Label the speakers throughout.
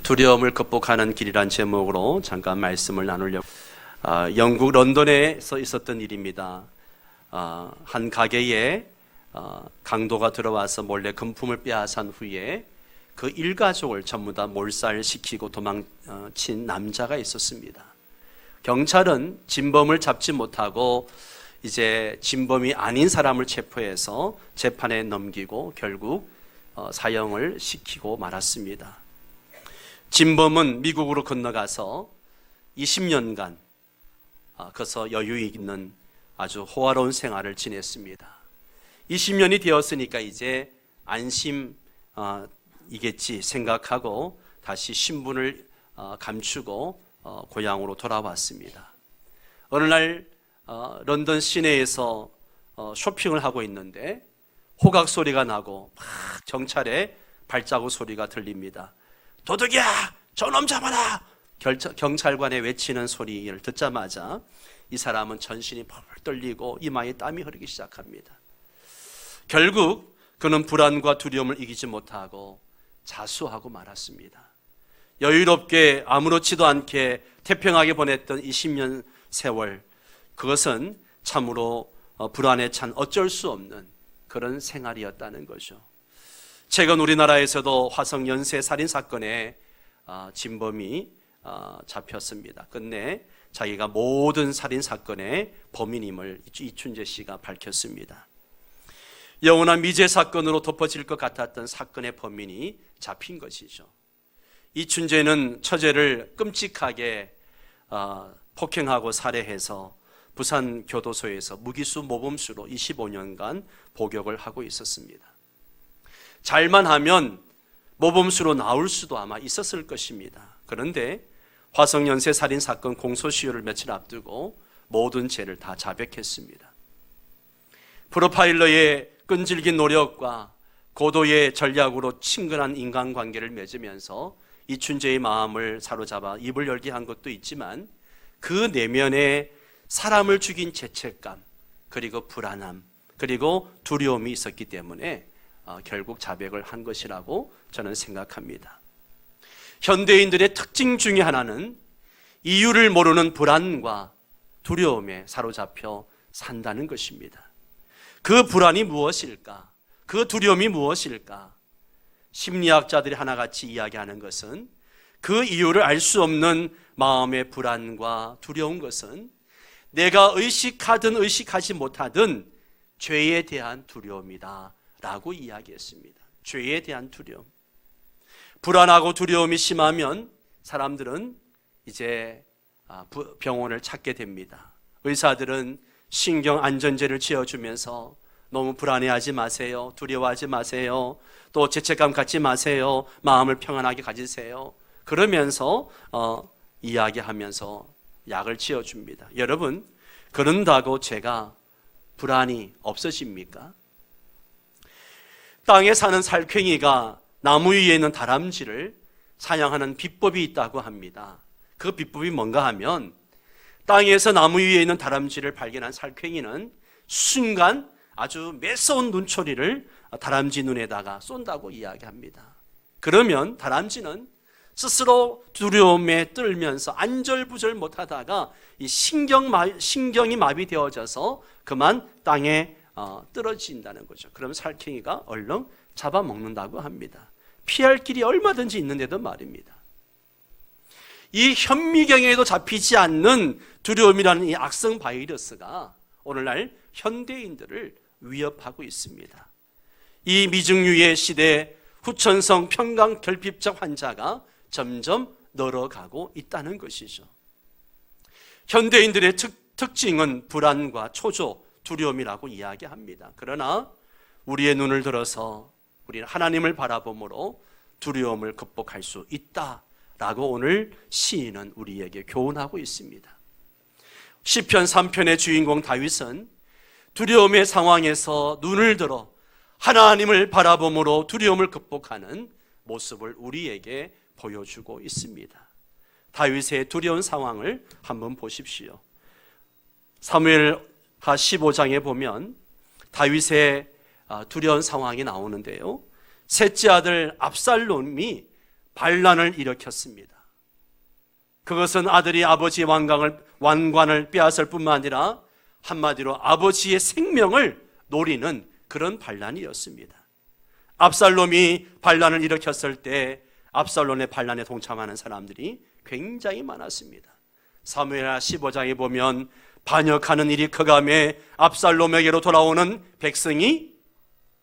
Speaker 1: 두려움을 극복하는 길이란 제목으로 잠깐 말씀을 나누려고. 영국 런던에서 있었던 일입니다. 한 가게에 강도가 들어와서 몰래 금품을 빼앗은 후에 그 일가족을 전부 다 몰살시키고 도망친 남자가 있었습니다. 경찰은 진범을 잡지 못하고 이제 진범이 아닌 사람을 체포해서 재판에 넘기고 결국 사형을 시키고 말았습니다. 진범은 미국으로 건너가서 20년간 거기서 여유 있는 아주 호화로운 생활을 지냈습니다. 20년이 되었으니까 이제 안심이겠지 생각하고 다시 신분을 감추고 고향으로 돌아왔습니다. 어느 날 런던 시내에서 쇼핑을 하고 있는데 호각 소리가 나고 막 경찰의 발자국 소리가 들립니다. 도둑이야! 저놈 잡아라! 경찰관의 외치는 소리를 듣자마자 이 사람은 전신이 펄펄 떨리고 이마에 땀이 흐르기 시작합니다. 결국 그는 불안과 두려움을 이기지 못하고 자수하고 말았습니다. 여유롭게 아무렇지도 않게 태평하게 보냈던 20년 세월, 그것은 참으로 불안에 찬 어쩔 수 없는 그런 생활이었다는 거죠. 최근 우리나라에서도 화성 연쇄 살인 사건에 진범이 잡혔습니다. 끝내 자기가 모든 살인 사건의 범인임을 이춘재 씨가 밝혔습니다. 영원한 미제 사건으로 덮어질 것 같았던 사건의 범인이 잡힌 것이죠. 이춘재는 처제를 끔찍하게 폭행하고 살해해서 부산 교도소에서 무기수 모범수로 25년간 복역을 하고 있었습니다. 잘만 하면 모범수로 나올 수도 아마 있었을 것입니다. 그런데 화성 연쇄 살인 사건 공소시효를 며칠 앞두고 모든 죄를 다 자백했습니다. 프로파일러의 끈질긴 노력과 고도의 전략으로 친근한 인간관계를 맺으면서 이춘재의 마음을 사로잡아 입을 열게 한 것도 있지만 그 내면에 사람을 죽인 죄책감, 그리고 불안함, 그리고 두려움이 있었기 때문에 결국 자백을 한 것이라고 저는 생각합니다. 현대인들의 특징 중에 하나는 이유를 모르는 불안과 두려움에 사로잡혀 산다는 것입니다. 그 불안이 무엇일까? 그 두려움이 무엇일까? 심리학자들이 하나같이 이야기하는 것은 그 이유를 알 수 없는 마음의 불안과 두려운 것은 내가 의식하든 의식하지 못하든 죄에 대한 두려움이다 라고 이야기했습니다. 죄에 대한 두려움. 불안하고 두려움이 심하면 사람들은 이제 병원을 찾게 됩니다. 의사들은 신경안전제를 지어주면서 너무 불안해하지 마세요. 두려워하지 마세요. 또 죄책감 갖지 마세요. 마음을 평안하게 가지세요. 그러면서 이야기하면서 약을 지어줍니다. 여러분, 그런다고 제가 불안이 없어집니까? 땅에 사는 살쾡이가 나무 위에 있는 다람쥐를 사냥하는 비법이 있다고 합니다. 그 비법이 뭔가 하면 땅에서 나무 위에 있는 다람쥐를 발견한 살쾡이는 순간 아주 매서운 눈초리를 다람쥐 눈에다가 쏜다고 이야기합니다. 그러면 다람쥐는 스스로 두려움에 떨면서 안절부절 못하다가 이 신경이 마비되어져서 그만 땅에 떨어진다는 거죠. 그럼 살쾡이가 얼른 잡아먹는다고 합니다. 피할 길이 얼마든지 있는데도 말입니다. 이 현미경에도 잡히지 않는 두려움이라는 이 악성 바이러스가 오늘날 현대인들을 위협하고 있습니다. 이 미증유의 시대에 후천성 평강결핍증 환자가 점점 늘어가고 있다는 것이죠. 현대인들의 특징은 불안과 초조, 두려움이라고 이야기합니다. 그러나 우리의 눈을 들어서 우리는 하나님을 바라봄으로 두려움을 극복할 수 있다라고 오늘 시인은 우리에게 교훈하고 있습니다. 시편 3편의 주인공 다윗은 두려움의 상황에서 눈을 들어 하나님을 바라봄으로 두려움을 극복하는 모습을 우리에게 보여주고 있습니다. 다윗의 두려운 상황을 한번 보십시오. 사무엘하 15장에 보면 다윗의 두려운 상황이 나오는데요. 셋째 아들 압살롬이 반란을 일으켰습니다. 그것은 아들이 아버지의 왕관을 빼앗을 뿐만 아니라 한마디로 아버지의 생명을 노리는 그런 반란이었습니다. 압살롬이 반란을 일으켰을 때 압살롬의 반란에 동참하는 사람들이 굉장히 많았습니다. 사무엘하 15장에 보면 반역하는 일이 크감에 압살롬에게로 돌아오는 백성이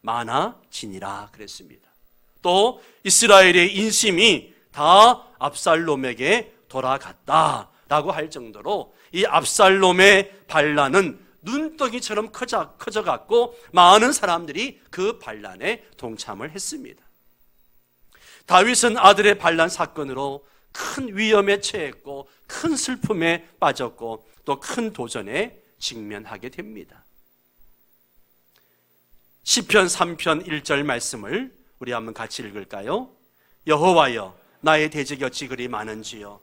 Speaker 1: 많아지니라 그랬습니다. 또 이스라엘의 인심이 다 압살롬에게 돌아갔다라고 할 정도로 이 압살롬의 반란은 눈덩이처럼 커져갔고 많은 사람들이 그 반란에 동참을 했습니다. 다윗은 아들의 반란 사건으로 큰 위험에 처했고 큰 슬픔에 빠졌고 또 큰 도전에 직면하게 됩니다. 시편 3편 1절 말씀을 우리 한번 같이 읽을까요? 여호와여 나의 대적이 어찌 그리 많은지요.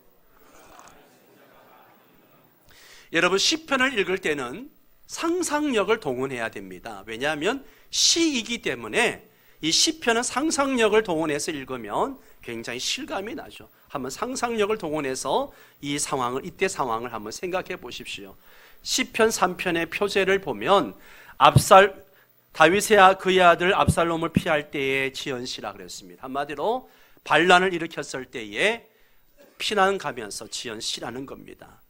Speaker 1: 여러분, 시편을 읽을 때는 상상력을 동원해야 됩니다. 왜냐하면 시이기 때문에 이 시편은 상상력을 동원해서 읽으면 굉장히 실감이 나죠. 한번 상상력을 동원해서 이때 상황을 한번 생각해 보십시오. 시편 3편의 표제를 보면 다윗의 그의 아들 압살롬을 피할 때에 지은 시라 그랬습니다. 한마디로 반란을 일으켰을 때에 피난 가면서 지은 시라는 겁니다.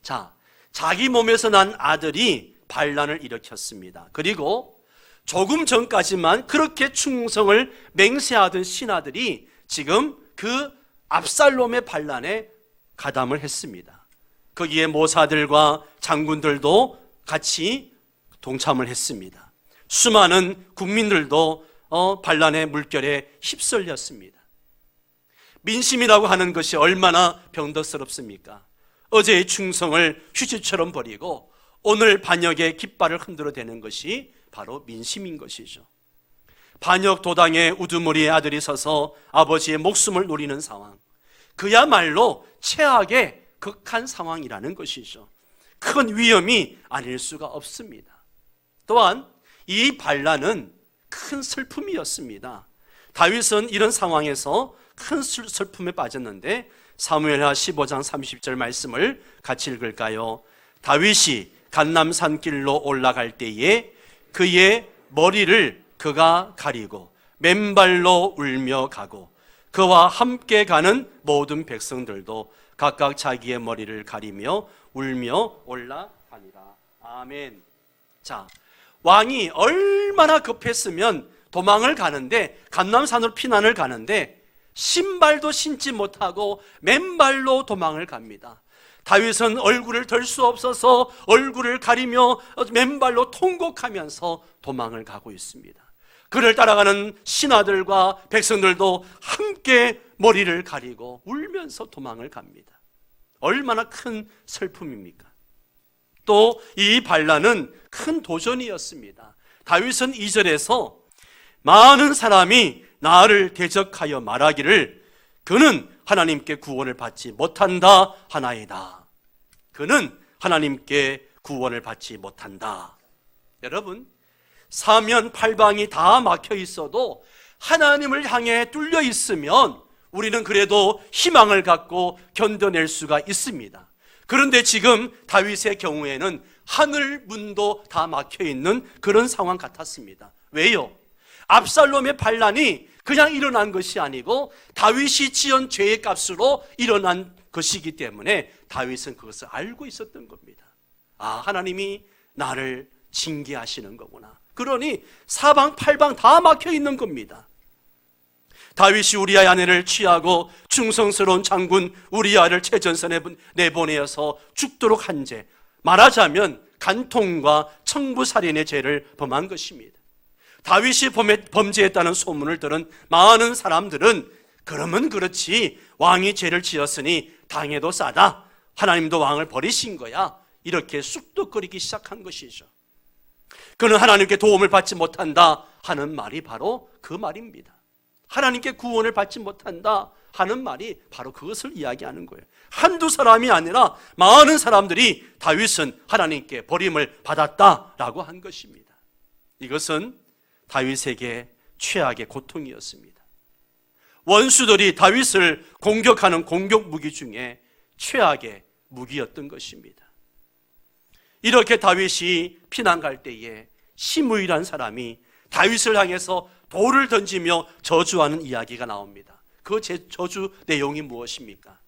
Speaker 1: 자, 자기 몸에서 난 아들이 반란을 일으켰습니다. 그리고 조금 전까지만 그렇게 충성을 맹세하던 신하들이 지금 그 압살롬의 반란에 가담을 했습니다. 거기에 모사들과 장군들도 같이 동참을 했습니다. 수많은 국민들도 반란의 물결에 휩쓸렸습니다. 민심이라고 하는 것이 얼마나 병덕스럽습니까? 어제의 충성을 휴지처럼 버리고 오늘 반역의 깃발을 흔들어대는 것이 바로 민심인 것이죠. 반역 도당의 우두머리의 아들이 서서 아버지의 목숨을 노리는 상황, 그야말로 최악의 극한 상황이라는 것이죠. 큰 위험이 아닐 수가 없습니다. 또한 이 반란은 큰 슬픔이었습니다. 다윗은 이런 상황에서 큰 슬픔에 빠졌는데 사무엘하 15장 30절 말씀을 같이 읽을까요? 다윗이 간남산길로 올라갈 때에 그의 머리를 그가 가리고 맨발로 울며 가고 그와 함께 가는 모든 백성들도 각각 자기의 머리를 가리며 울며 올라가니라. 아멘. 자, 왕이 얼마나 급했으면 도망을 가는데, 감람산으로 피난을 가는데 신발도 신지 못하고 맨발로 도망을 갑니다. 다윗은 얼굴을 들 수 없어서 얼굴을 가리며 맨발로 통곡하면서 도망을 가고 있습니다. 그를 따라가는 신하들과 백성들도 함께 머리를 가리고 울면서 도망을 갑니다. 얼마나 큰 슬픔입니까? 또 이 반란은 큰 도전이었습니다. 다윗은 2절에서 많은 사람이 나를 대적하여 말하기를 그는 하나님께 구원을 받지 못한다 하나이다. 그는 하나님께 구원을 받지 못한다. 여러분, 사면 팔방이 다 막혀 있어도 하나님을 향해 뚫려 있으면 우리는 그래도 희망을 갖고 견뎌낼 수가 있습니다. 그런데 지금 다윗의 경우에는 하늘 문도 다 막혀 있는 그런 상황 같았습니다. 왜요? 압살롬의 반란이 그냥 일어난 것이 아니고 다윗이 지은 죄의 값으로 일어난 것이기 때문에 다윗은 그것을 알고 있었던 겁니다. 아, 하나님이 나를 징계하시는 거구나. 그러니 사방팔방 다 막혀 있는 겁니다. 다윗이 우리아의 아내를 취하고 충성스러운 장군 우리아를 최전선에 내보내어서 죽도록 한 죄, 말하자면 간통과 청부살인의 죄를 범한 것입니다. 다윗이 범죄했다는 소문을 들은 많은 사람들은 그러면 그렇지, 왕이 죄를 지었으니 당해도 싸다, 하나님도 왕을 버리신 거야, 이렇게 쑥덕거리기 시작한 것이죠. 그는 하나님께 도움을 받지 못한다 하는 말이 바로 그 말입니다. 하나님께 구원을 받지 못한다 하는 말이 바로 그것을 이야기하는 거예요. 한두 사람이 아니라 많은 사람들이 다윗은 하나님께 버림을 받았다라고 한 것입니다. 이것은 다윗에게 최악의 고통이었습니다. 원수들이 다윗을 공격하는 공격 무기 중에 최악의 무기였던 것입니다. 이렇게 다윗이 피난 갈 때에 시므이라는 사람이 다윗을 향해서 돌을 던지며 저주하는 이야기가 나옵니다. 그 저주 내용이 무엇입니까?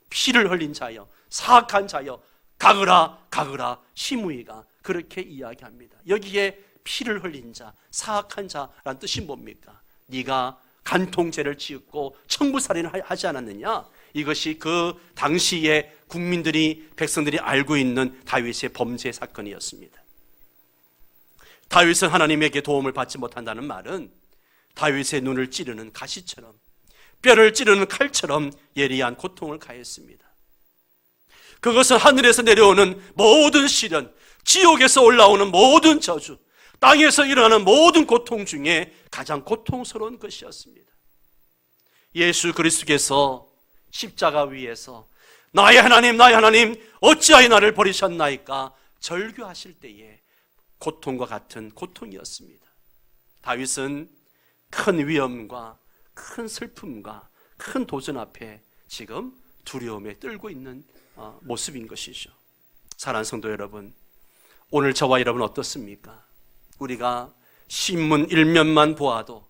Speaker 1: 피를 흘린 자여, 사악한 자여, 가그라 가그라. 시므이가 그렇게 이야기합니다. 여기에 피를 흘린 자, 사악한 자란 뜻이 뭡니까? 네가 간통죄를 지었고 청부살인을 하지 않았느냐? 이것이 그 당시에 국민들이, 백성들이 알고 있는 다윗의 범죄 사건이었습니다. 다윗은 하나님에게 도움을 받지 못한다는 말은 다윗의 눈을 찌르는 가시처럼, 뼈를 찌르는 칼처럼 예리한 고통을 가했습니다. 그것은 하늘에서 내려오는 모든 시련, 지옥에서 올라오는 모든 저주, 땅에서 일어나는 모든 고통 중에 가장 고통스러운 것이었습니다. 예수 그리스도께서 십자가 위에서 나의 하나님, 나의 하나님, 어찌하여 나를 버리셨나이까 절규하실 때에 고통과 같은 고통이었습니다. 다윗은 큰 위험과 큰 슬픔과 큰 도전 앞에 지금 두려움에 떨고 있는 모습인 것이죠. 사랑하는 성도 여러분, 오늘 저와 여러분 어떻습니까? 우리가 신문 일면만 보아도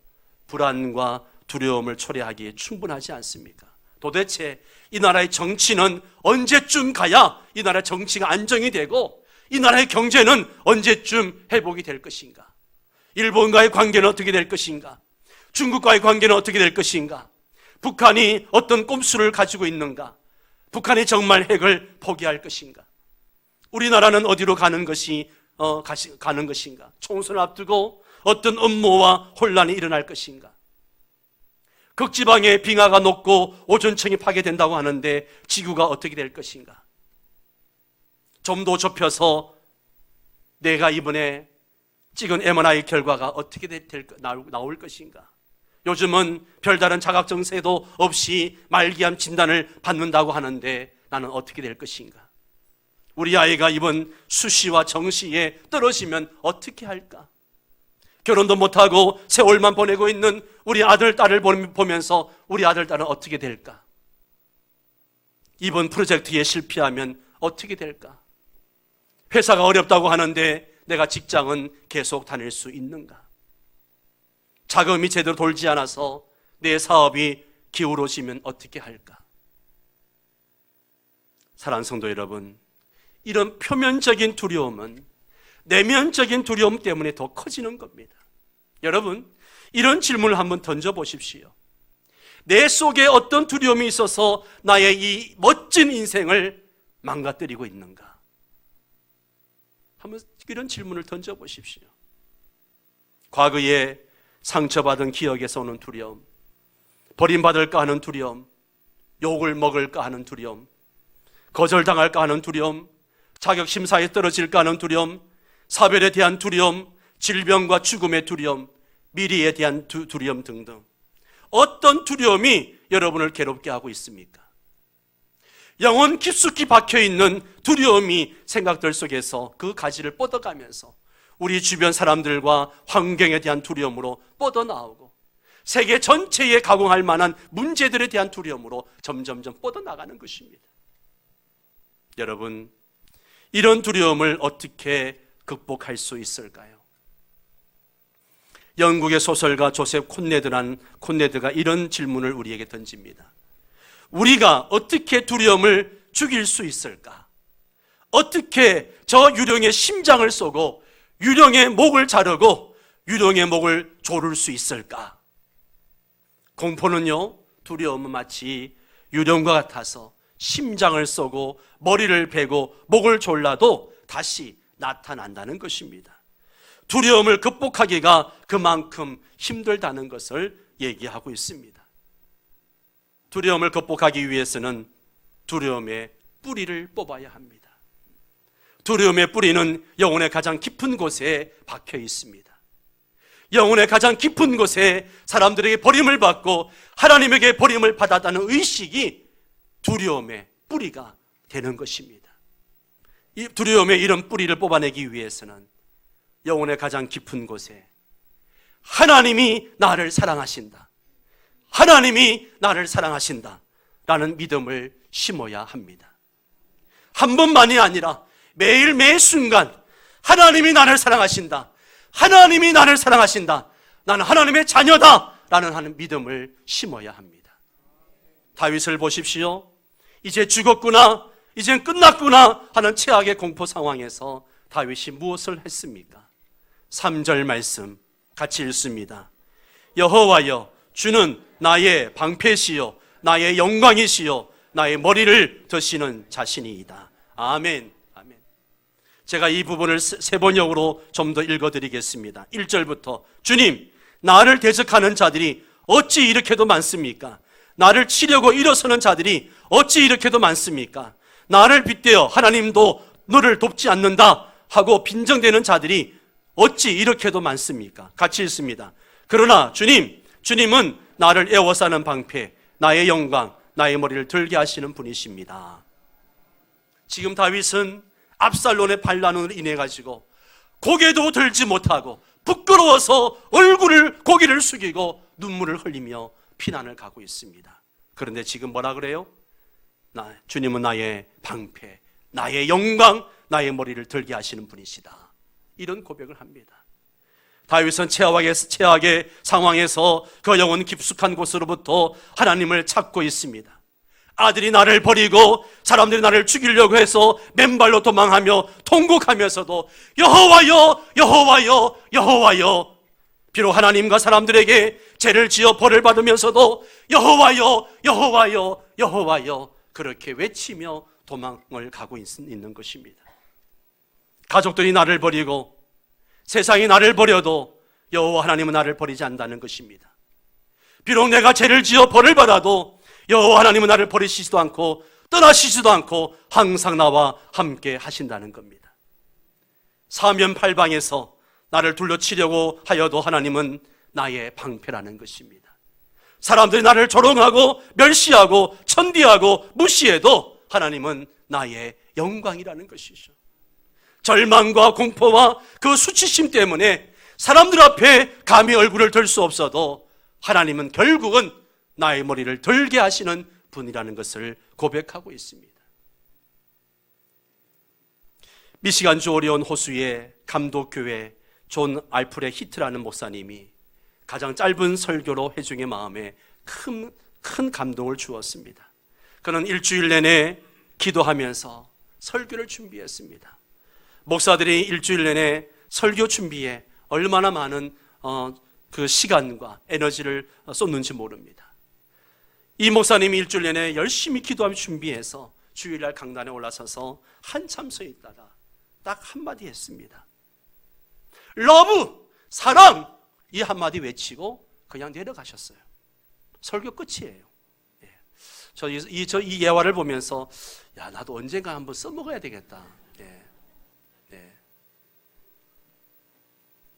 Speaker 1: 불안과 두려움을 초래하기에 충분하지 않습니까? 도대체 이 나라의 정치는 언제쯤 가야 이 나라의 정치가 안정이 되고 이 나라의 경제는 언제쯤 회복이 될 것인가? 일본과의 관계는 어떻게 될 것인가? 중국과의 관계는 어떻게 될 것인가? 북한이 어떤 꼼수를 가지고 있는가? 북한이 정말 핵을 포기할 것인가? 우리나라는 어디로 가는 것인가? 총선을 앞두고 어떤 음모와 혼란이 일어날 것인가? 극지방에 빙하가 녹고 오존층이 파괴된다고 하는데 지구가 어떻게 될 것인가? 좀 더 좁혀서 내가 이번에 찍은 MRI 결과가 어떻게 나올 것인가? 요즘은 별다른 자각정세도 없이 말기암 진단을 받는다고 하는데 나는 어떻게 될 것인가? 우리 아이가 이번 수시와 정시에 떨어지면 어떻게 할까? 결혼도 못하고 세월만 보내고 있는 우리 아들, 딸을 보면서 우리 아들, 딸은 어떻게 될까? 이번 프로젝트에 실패하면 어떻게 될까? 회사가 어렵다고 하는데 내가 직장은 계속 다닐 수 있는가? 자금이 제대로 돌지 않아서 내 사업이 기울어지면 어떻게 할까? 사랑하는 성도 여러분, 이런 표면적인 두려움은 내면적인 두려움 때문에 더 커지는 겁니다. 여러분, 이런 질문을 한번 던져보십시오. 내 속에 어떤 두려움이 있어서 나의 이 멋진 인생을 망가뜨리고 있는가? 한번 이런 질문을 던져보십시오. 과거에 상처받은 기억에서 오는 두려움, 버림받을까 하는 두려움, 욕을 먹을까 하는 두려움, 거절당할까 하는 두려움, 자격심사에 떨어질까 하는 두려움, 사별에 대한 두려움, 질병과 죽음의 두려움, 미래에 대한 두려움 등등. 어떤 두려움이 여러분을 괴롭게 하고 있습니까? 영혼 깊숙이 박혀있는 두려움이 생각들 속에서 그 가지를 뻗어가면서 우리 주변 사람들과 환경에 대한 두려움으로 뻗어나오고 세계 전체에 가공할 만한 문제들에 대한 두려움으로 점점점 뻗어나가는 것입니다. 여러분, 이런 두려움을 어떻게 극복할 수 있을까요? 영국의 소설가 조셉 콘레드가 이런 질문을 우리에게 던집니다. 우리가 어떻게 두려움을 죽일 수 있을까? 어떻게 저 유령의 심장을 쏘고 유령의 목을 자르고 유령의 목을 조를 수 있을까? 공포는요, 두려움은 마치 유령과 같아서 심장을 쏘고 머리를 베고 목을 졸라도 다시 나타난다는 것입니다. 두려움을 극복하기가 그만큼 힘들다는 것을 얘기하고 있습니다. 두려움을 극복하기 위해서는 두려움의 뿌리를 뽑아야 합니다. 두려움의 뿌리는 영혼의 가장 깊은 곳에 박혀 있습니다. 영혼의 가장 깊은 곳에 사람들에게 버림을 받고 하나님에게 버림을 받았다는 의식이 두려움의 뿌리가 되는 것입니다. 이 두려움의 이런 뿌리를 뽑아내기 위해서는 영혼의 가장 깊은 곳에 하나님이 나를 사랑하신다, 하나님이 나를 사랑하신다 라는 믿음을 심어야 합니다. 한 번만이 아니라 매일 매 순간 하나님이 나를 사랑하신다, 하나님이 나를 사랑하신다, 나는 하나님의 자녀다 라는 하는 믿음을 심어야 합니다. 다윗을 보십시오. 이제 죽었구나, 이젠 끝났구나 하는 최악의 공포 상황에서 다윗이 무엇을 했습니까? 3절 말씀 같이 읽습니다. 여호와여, 주는 나의 방패시요 나의 영광이시요 나의 머리를 드시는 자신이이다. 아멘. 아멘. 제가 이 부분을 세 번역으로 좀 더 읽어드리겠습니다. 1절부터 주님, 나를 대적하는 자들이 어찌 이렇게도 많습니까? 나를 치려고 일어서는 자들이 어찌 이렇게도 많습니까? 나를 빗대어 하나님도 너를 돕지 않는다 하고 빈정대는 자들이 어찌 이렇게도 많습니까? 같이 읽습니다. 그러나 주님은 나를 에워싸는 방패, 나의 영광, 나의 머리를 들게 하시는 분이십니다. 지금 다윗은 압살롬의 반란으로 인해 가지고 고개도 들지 못하고 부끄러워서 고개를 숙이고 눈물을 흘리며 피난을 가고 있습니다. 그런데 지금 뭐라 그래요? 주님은 나의 방패, 나의 영광, 나의 머리를 들게 하시는 분이시다. 이런 고백을 합니다. 다윗은 최악의 상황에서 그 영혼 깊숙한 곳으로부터 하나님을 찾고 있습니다. 아들이 나를 버리고 사람들이 나를 죽이려고 해서 맨발로 도망하며 통곡하면서도 여호와여, 여호와여, 여호와여, 비록 하나님과 사람들에게 죄를 지어 벌을 받으면서도 여호와여, 여호와여, 여호와여 그렇게 외치며 도망을 가고 있는 것입니다. 가족들이 나를 버리고 세상이 나를 버려도 여호와 하나님은 나를 버리지 않는다는 것입니다. 비록 내가 죄를 지어 벌을 받아도 여호와 하나님은 나를 버리시지도 않고 떠나시지도 않고 항상 나와 함께 하신다는 겁니다. 사면팔방에서 나를 둘러치려고 하여도 하나님은 나의 방패라는 것입니다. 사람들이 나를 조롱하고 멸시하고 천대하고 무시해도 하나님은 나의 영광이라는 것이죠. 절망과 공포와 그 수치심 때문에 사람들 앞에 감히 얼굴을 들 수 없어도 하나님은 결국은 나의 머리를 들게 하시는 분이라는 것을 고백하고 있습니다. 미시간주 오리온 호수의 감독교회 존 알프레 히트라는 목사님이 가장 짧은 설교로 회중의 마음에 큰 감동을 주었습니다. 그는 일주일 내내 기도하면서 설교를 준비했습니다. 목사들이 일주일 내내 설교 준비에 얼마나 많은 그 시간과 에너지를 쏟는지 모릅니다. 이 목사님이 일주일 내내 열심히 기도하며 준비해서 주일날 강단에 올라서서 한참 서 있다가 딱 한마디 했습니다. 러브, 사랑, 이 한마디 외치고 그냥 내려가셨어요. 설교 끝이에요. 저 이 예화를 보면서 야, 나도 언젠가 한번 써먹어야 되겠다.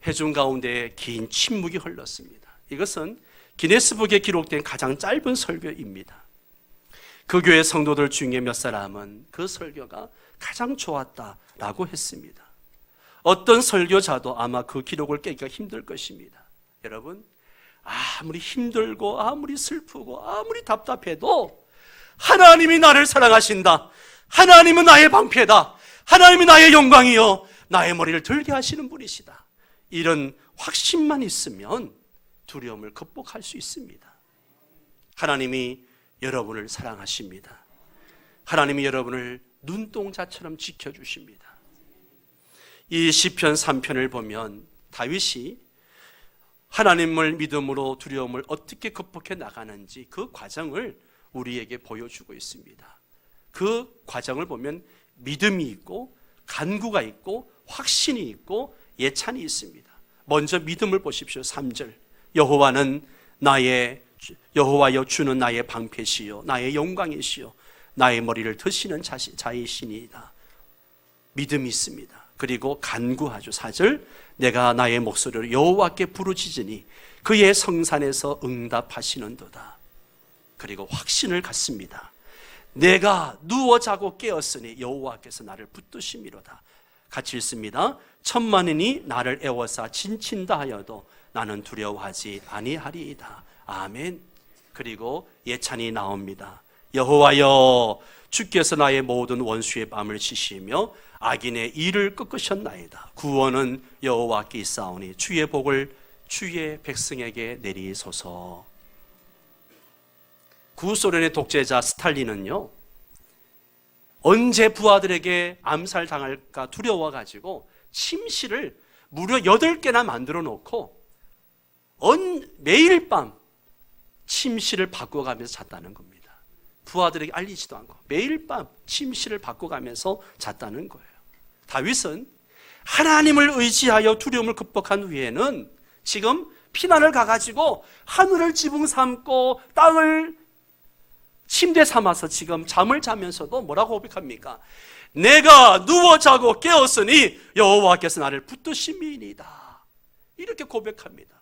Speaker 1: 회중 가운데 긴 침묵이 흘렀습니다. 이것은 기네스북에 기록된 가장 짧은 설교입니다. 그 교회 성도들 중에 몇 사람은 그 설교가 가장 좋았다라고 했습니다. 어떤 설교자도 아마 그 기록을 깨기가 힘들 것입니다. 여러분, 아무리 힘들고 아무리 슬프고 아무리 답답해도 하나님이 나를 사랑하신다, 하나님은 나의 방패다, 하나님이 나의 영광이요 나의 머리를 들게 하시는 분이시다, 이런 확신만 있으면 두려움을 극복할 수 있습니다. 하나님이 여러분을 사랑하십니다. 하나님이 여러분을 눈동자처럼 지켜주십니다. 이 시편 3편을 보면 다윗이 하나님을 믿음으로 두려움을 어떻게 극복해 나가는지 그 과정을 우리에게 보여주고 있습니다. 그 과정을 보면 믿음이 있고 간구가 있고 확신이 있고 예찬이 있습니다. 먼저 믿음을 보십시오. 3절 여호와여 주는 나의 방패시요 나의 영광이시요 나의 머리를 드시는 자이시니이다. 믿음이 있습니다. 그리고 간구하죠. 4절 내가 나의 목소리로 여호와께 부르짖으니 그의 성산에서 응답하시는도다. 그리고 확신을 갖습니다. 내가 누워 자고 깨었으니 여호와께서 나를 붙드심이로다. 같이 읽습니다. 천만인이 나를 애워싸 진친다 하여도 나는 두려워하지 아니하리이다. 아멘. 그리고 예찬이 나옵니다. 여호와여, 주께서 나의 모든 원수의 뺨을 치시며 악인의 일을 꺾으셨나이다. 구원은 여호와께 있사오니 주의 복을 주의 백성에게 내리소서. 구소련의 독재자 스탈린은요, 언제 부하들에게 암살당할까 두려워가지고 침실을 무려 8개나 만들어 놓고 매일 밤 침실을 바꿔가면서 잤다는 겁니다. 부하들에게 알리지도 않고 매일 밤 침실을 바꿔가면서 잤다는 거예요. 다윗은 하나님을 의지하여 두려움을 극복한 후에는 지금 피난을 가가지고 하늘을 지붕 삼고 땅을 침대 삼아서 지금 잠을 자면서도 뭐라고 고백합니까? 내가 누워 자고 깨었으니 여호와께서 나를 붙드심이니이다. 이렇게 고백합니다.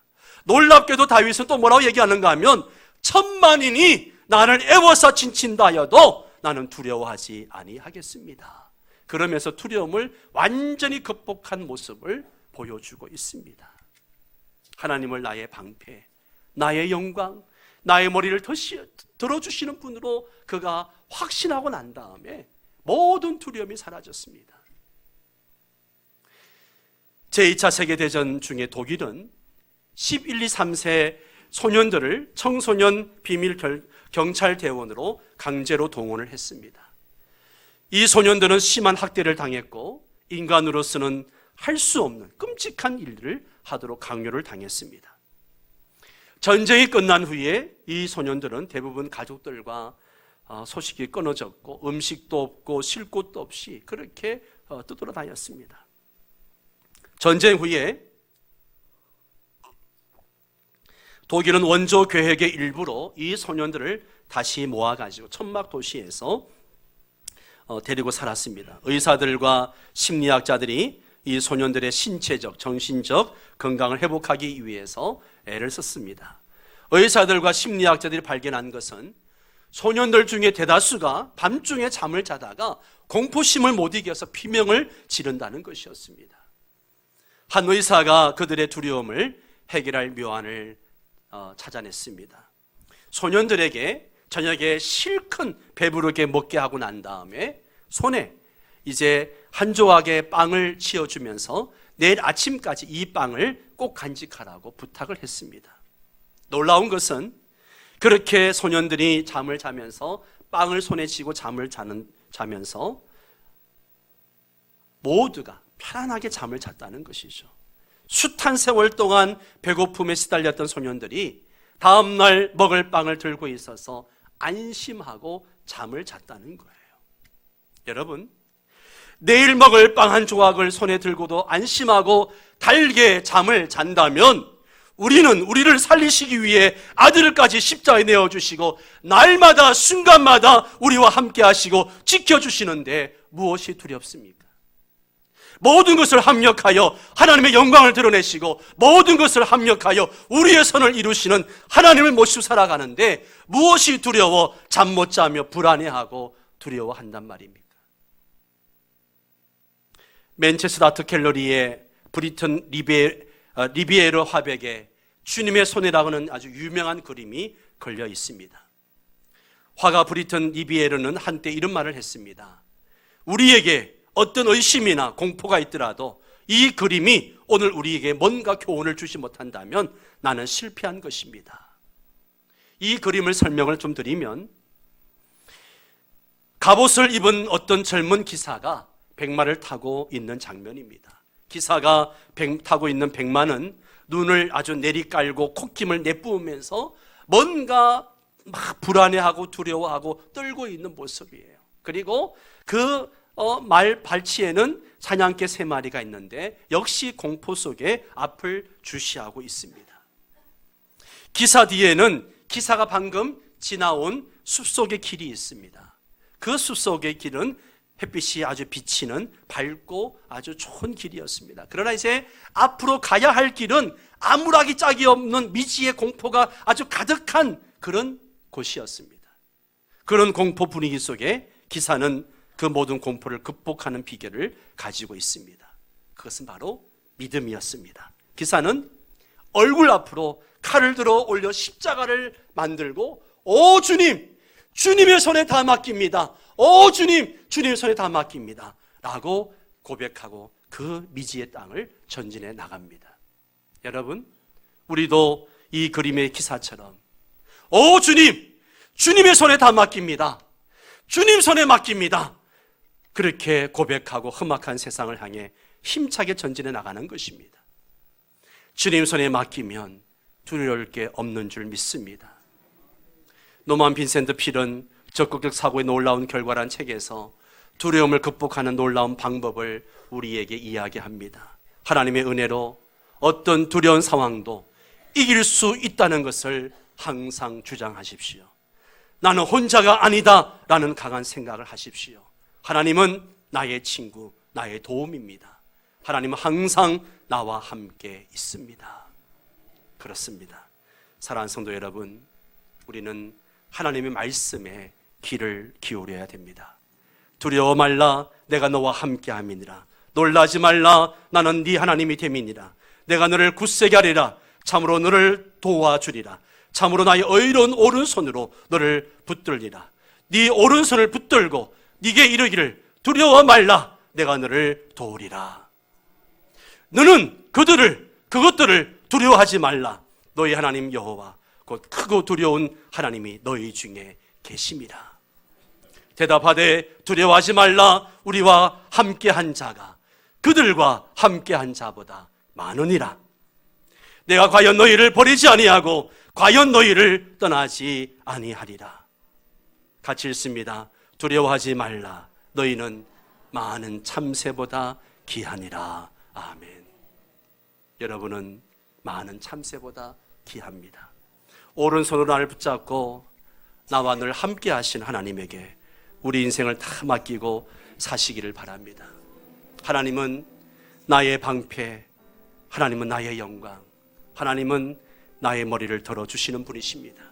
Speaker 1: 놀랍게도 다윗은 또 뭐라고 얘기하는가 하면 천만인이 나를 애워싸 친친다 하여도 나는 두려워하지 아니하겠습니다. 그러면서 두려움을 완전히 극복한 모습을 보여주고 있습니다. 하나님을 나의 방패, 나의 영광, 나의 머리를 들어주시는 분으로 그가 확신하고 난 다음에 모든 두려움이 사라졌습니다. 제2차 세계대전 중에 독일은 11, 2, 3세 소년들을 청소년 비밀 경찰 대원으로 강제로 동원을 했습니다. 이 소년들은 심한 학대를 당했고 인간으로서는 할 수 없는 끔찍한 일들을 하도록 강요를 당했습니다. 전쟁이 끝난 후에 이 소년들은 대부분 가족들과 소식이 끊어졌고 음식도 없고 쉴 곳도 없이 그렇게 떠돌아다녔습니다. 전쟁 후에 독일은 원조 계획의 일부로 이 소년들을 다시 모아가지고 천막 도시에서 데리고 살았습니다. 의사들과 심리학자들이 이 소년들의 신체적, 정신적 건강을 회복하기 위해서 애를 썼습니다. 의사들과 심리학자들이 발견한 것은 소년들 중에 대다수가 밤중에 잠을 자다가 공포심을 못 이겨서 비명을 지른다는 것이었습니다. 한 의사가 그들의 두려움을 해결할 묘안을 찾아냈습니다. 소년들에게 저녁에 실컷 배부르게 먹게 하고 난 다음에 손에 이제 한 조각의 빵을 쥐어주면서 내일 아침까지 이 빵을 꼭 간직하라고 부탁을 했습니다. 놀라운 것은 그렇게 소년들이 잠을 자면서 빵을 손에 쥐고 잠을 자면서 모두가 편안하게 잠을 잤다는 것이죠. 숱한 세월 동안 배고픔에 시달렸던 소년들이 다음날 먹을 빵을 들고 있어서 안심하고 잠을 잤다는 거예요. 여러분, 내일 먹을 빵 한 조각을 손에 들고도 안심하고 달게 잠을 잔다면 우리는 우리를 살리시기 위해 아들까지 십자가에 내어주시고 날마다 순간마다 우리와 함께 하시고 지켜주시는데 무엇이 두렵습니까? 모든 것을 합력하여 하나님의 영광을 드러내시고 모든 것을 합력하여 우리의 선을 이루시는 하나님을 모시고 살아가는데 무엇이 두려워 잠 못 자며 불안해하고 두려워한단 말입니까? 맨체스터 아트 갤러리의 브리튼 리비에르 화백에 주님의 손이라고는 아주 유명한 그림이 걸려 있습니다. 화가 브리튼 리비에르는 한때 이런 말을 했습니다. 우리에게 어떤 의심이나 공포가 있더라도 이 그림이 오늘 우리에게 뭔가 교훈을 주지 못한다면 나는 실패한 것입니다. 이 그림을 설명을 좀 드리면 갑옷을 입은 어떤 젊은 기사가 백마를 타고 있는 장면입니다. 기사가 타고 있는 백마는 눈을 아주 내리깔고 콧김을 내뿜으면서 뭔가 막 불안해하고 두려워하고 떨고 있는 모습이에요. 그리고 그 말 발치에는 사냥개 3마리가 있는데 역시 공포 속에 앞을 주시하고 있습니다. 기사 뒤에는 기사가 방금 지나온 숲속의 길이 있습니다. 그 숲속의 길은 햇빛이 아주 비치는 밝고 아주 좋은 길이었습니다. 그러나 이제 앞으로 가야 할 길은 아무락이 짝이 없는 미지의 공포가 아주 가득한 그런 곳이었습니다. 그런 공포 분위기 속에 기사는 그 모든 공포를 극복하는 비결을 가지고 있습니다. 그것은 바로 믿음이었습니다. 기사는 얼굴 앞으로 칼을 들어 올려 십자가를 만들고 오 주님, 주님의 손에 다 맡깁니다. 오 주님, 주님의 손에 다 맡깁니다 라고 고백하고 그 미지의 땅을 전진해 나갑니다. 여러분, 우리도 이 그림의 기사처럼 오 주님, 주님의 손에 다 맡깁니다. 주님 손에 맡깁니다. 그렇게 고백하고 험악한 세상을 향해 힘차게 전진해 나가는 것입니다. 주님 손에 맡기면 두려울 게 없는 줄 믿습니다. 노만 빈센트 필은 적극적 사고의 놀라운 결과란 책에서 두려움을 극복하는 놀라운 방법을 우리에게 이야기합니다. 하나님의 은혜로 어떤 두려운 상황도 이길 수 있다는 것을 항상 주장하십시오. 나는 혼자가 아니다 라는 강한 생각을 하십시오. 하나님은 나의 친구, 나의 도움입니다. 하나님은 항상 나와 함께 있습니다. 그렇습니다. 사랑하는 성도 여러분, 우리는 하나님의 말씀에 귀를 기울여야 됩니다. 두려워 말라, 내가 너와 함께 함이니라. 놀라지 말라, 나는 네 하나님이 됨이니라. 내가 너를 굳세게 하리라. 참으로 너를 도와주리라. 참으로 나의 의로운 오른손으로 너를 붙들리라. 네 오른손을 붙들고 네게 이르기를 두려워 말라, 내가 너를 도우리라. 너는 그것들을 두려워하지 말라. 너희 하나님 여호와 곧 크고 두려운 하나님이 너희 중에 계심이라. 대답하되 두려워하지 말라, 우리와 함께한 자가 그들과 함께한 자보다 많으니라. 내가 과연 너희를 버리지 아니하고 과연 너희를 떠나지 아니하리라. 같이 읽습니다. 두려워하지 말라, 너희는 많은 참새보다 귀하니라. 아멘. 여러분은 많은 참새보다 귀합니다. 오른손으로 나를 붙잡고 나와 늘 함께 하신 하나님에게 우리 인생을 다 맡기고 사시기를 바랍니다. 하나님은 나의 방패, 하나님은 나의 영광, 하나님은 나의 머리를 들어주시는 분이십니다.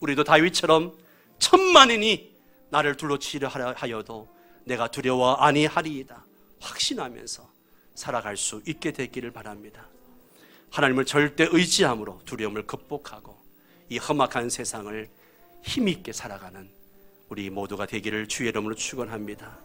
Speaker 1: 우리도 다윗처럼 천만인이 나를 둘러치려 하여도 내가 두려워 아니하리이다 확신하면서 살아갈 수 있게 되기를 바랍니다. 하나님을 절대 의지함으로 두려움을 극복하고 이 험악한 세상을 힘있게 살아가는 우리 모두가 되기를 주의 이름으로 축원합니다.